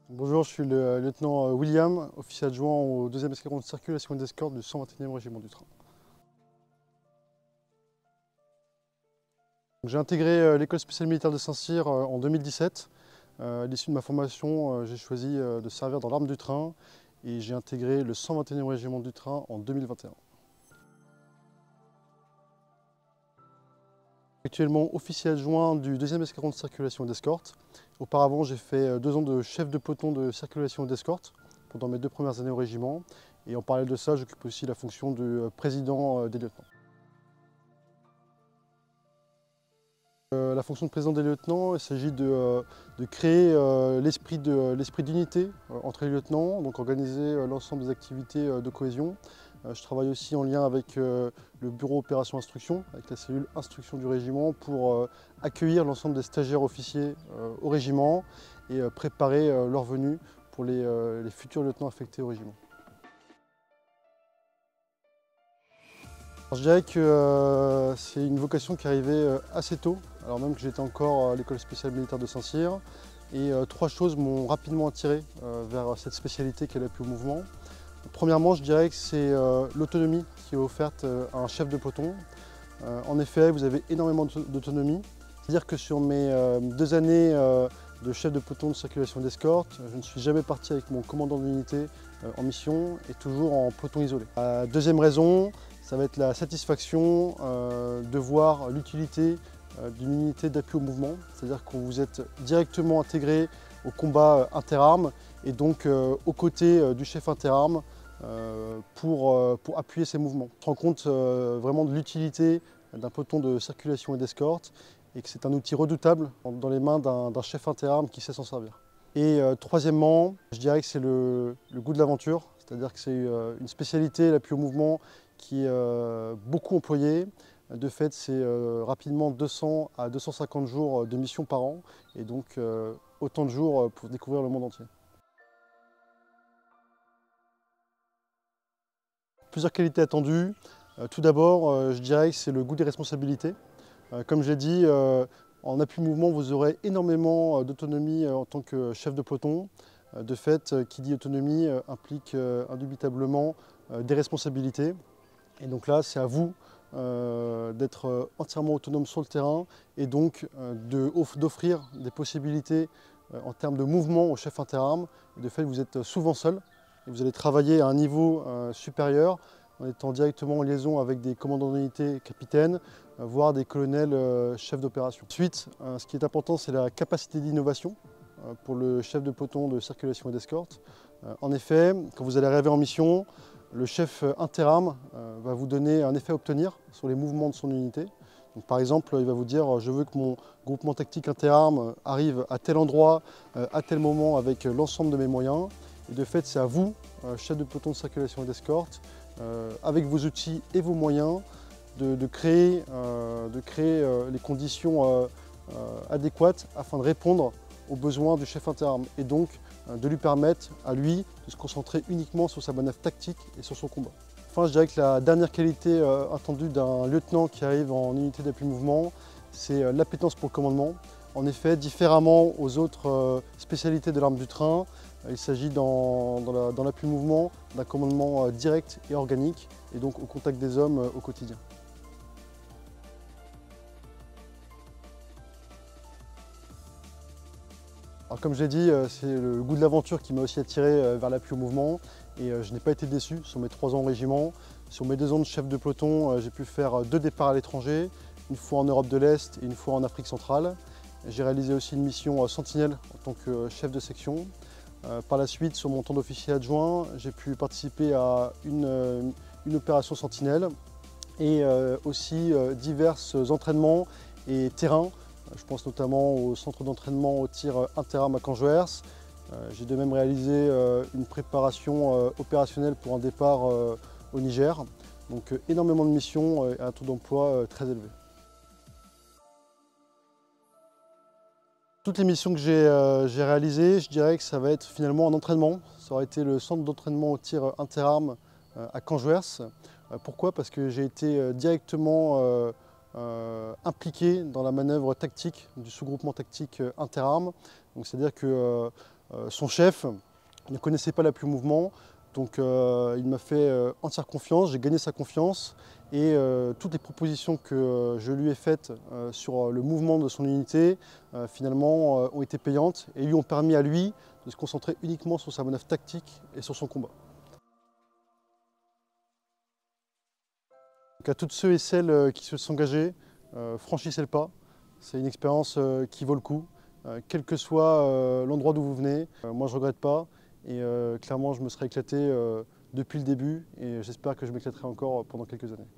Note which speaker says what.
Speaker 1: Bonjour, je suis le lieutenant William, officier adjoint au 2e escadron de circulation et d'escorte du 121e régiment du train. J'ai intégré l'école spéciale militaire de Saint-Cyr en 2017. À l'issue de ma formation, j'ai choisi de servir dans l'arme du train et j'ai intégré le 121e régiment du train en 2021. Actuellement officier adjoint du 2e escadron de circulation et d'escorte. Auparavant, j'ai fait 2 ans de chef de peloton de circulation et d'escorte pendant mes 2 premières années au régiment. Et en parallèle de ça, j'occupe aussi la fonction de président des lieutenants. La fonction de président des lieutenants, il s'agit de créer l'esprit d'unité entre les lieutenants, donc organiser l'ensemble des activités de cohésion. Je travaille aussi en lien avec le bureau opération instruction, avec la cellule instruction du régiment, pour accueillir l'ensemble des stagiaires officiers au régiment et préparer leur venue pour les futurs lieutenants affectés au régiment. Alors, je dirais que c'est une vocation qui est arrivée assez tôt, alors même que j'étais encore à l'école spéciale militaire de Saint-Cyr. Et 3 choses m'ont rapidement attiré vers cette spécialité qu'est l'appui au mouvement. Premièrement, je dirais que c'est l'autonomie qui est offerte à un chef de peloton. En effet, vous avez énormément d'autonomie. C'est-à-dire que sur mes 2 années de chef de peloton de circulation d'escorte, je ne suis jamais parti avec mon commandant d'unité en mission et toujours en peloton isolé. Deuxième raison, ça va être la satisfaction de voir l'utilité d'une unité d'appui au mouvement, c'est-à-dire que vous êtes directement intégré au combat interarmes et donc aux côtés du chef interarmes pour appuyer ces mouvements. On se rend compte vraiment de l'utilité d'un peloton de circulation et d'escorte et que c'est un outil redoutable dans les mains d'un chef interarmes qui sait s'en servir. Et troisièmement, je dirais que c'est le goût de l'aventure, c'est-à-dire que c'est une spécialité, l'appui au mouvement, qui est beaucoup employée. De fait, c'est rapidement 200 à 250 jours de mission par an, et donc autant de jours pour découvrir le monde entier. Plusieurs qualités attendues. Tout d'abord, je dirais que c'est le goût des responsabilités. Comme j'ai dit, en appui mouvement, vous aurez énormément d'autonomie en tant que chef de peloton. De fait, qui dit autonomie implique indubitablement des responsabilités. Et donc là, c'est à vous d'être entièrement autonome sur le terrain et donc d'offrir des possibilités en termes de mouvement au chef interarmes. De fait, vous êtes souvent seul et vous allez travailler à un niveau supérieur en étant directement en liaison avec des commandants d'unité, capitaines, voire des colonels chefs d'opération. Ensuite, ce qui est important, c'est la capacité d'innovation pour le chef de peloton de circulation et d'escorte. En effet, quand vous allez arriver en mission, le chef interarmes va vous donner un effet à obtenir sur les mouvements de son unité. Donc, par exemple, il va vous dire « je veux que mon groupement tactique interarmes arrive à tel endroit, à tel moment avec l'ensemble de mes moyens ». Et de fait, c'est à vous, chef de peloton de circulation et d'escorte, avec vos outils et vos moyens, de créer les conditions adéquates afin de répondre aux besoins du chef interarmes et donc de lui permettre à lui de se concentrer uniquement sur sa manœuvre tactique et sur son combat. Enfin, je dirais que la dernière qualité attendue d'un lieutenant qui arrive en unité d'appui mouvement, c'est l'appétence pour le commandement. En effet, différemment aux autres spécialités de l'arme du train, il s'agit dans l'appui mouvement d'un commandement direct et organique et donc au contact des hommes au quotidien. Alors, comme je l'ai dit, c'est le goût de l'aventure qui m'a aussi attiré vers l'appui au mouvement et je n'ai pas été déçu sur mes 3 ans au régiment. Sur mes 2 ans de chef de peloton, j'ai pu faire 2 départs à l'étranger, une fois en Europe de l'Est et une fois en Afrique centrale. J'ai réalisé aussi une mission Sentinelle en tant que chef de section. Par la suite, sur mon temps d'officier adjoint, j'ai pu participer à une opération Sentinelle et aussi divers entraînements et terrains. Je pense notamment au centre d'entraînement au tir interarmes à Canjoers. J'ai de même réalisé une préparation opérationnelle pour un départ au Niger. Donc énormément de missions et un taux d'emploi très élevé. Toutes les missions que j'ai réalisées, je dirais que ça va être finalement un entraînement. Ça aurait été le centre d'entraînement au tir interarmes à Canjoers. Pourquoi? Parce que j'ai été directement impliqué dans la manœuvre tactique du sous-groupement tactique interarmes. C'est-à-dire que Son chef ne connaissait pas l'appui au mouvement, donc il m'a fait entière confiance, j'ai gagné sa confiance et toutes les propositions que je lui ai faites sur le mouvement de son unité finalement ont été payantes et lui ont permis à lui de se concentrer uniquement sur sa manœuvre tactique et sur son combat. Donc à toutes ceux et celles qui se sont engagés, franchissez le pas. C'est une expérience qui vaut le coup, quel que soit l'endroit d'où vous venez. Moi je ne regrette pas et clairement je me serais éclaté depuis le début et j'espère que je m'éclaterai encore pendant quelques années.